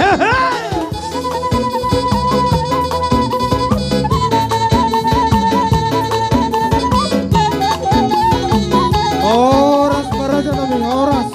Horas Baraja Nabi, horas.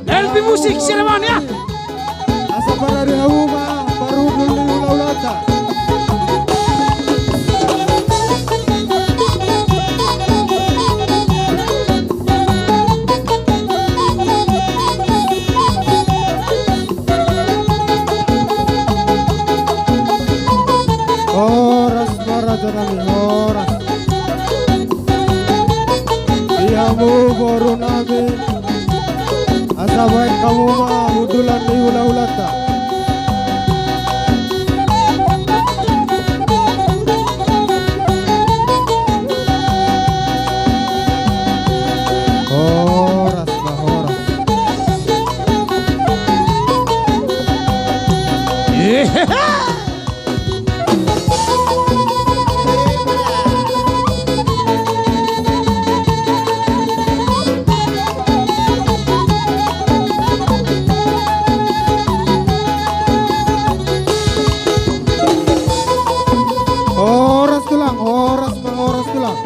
LB Musik Cirebon ya. Asa para Hauma baru dulu ulata. Horas Baraja Nabi, horas. Diamu baru nabi. Asa baik kamu mah udulan di ula-ulata. Horas bah horas. Horas tulang, horas bah horas tulang.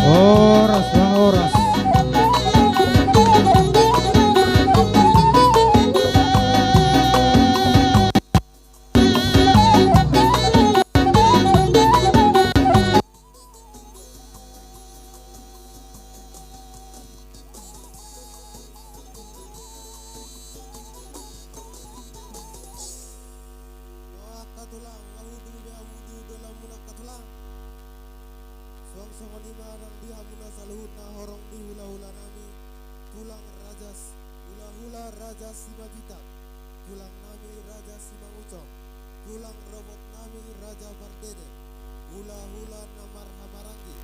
Horas bah horas. Katulang, wahudu biawudu dalam munak katulang. Suang sama lima dan dihamuna saluhut na horong di hula-hula nami. Tulang rajas, hula-hula raja Simajita. Tulang nami raja Simangucong. Tulang robot nami raja Bardede. Hula-hula namar hamarangi.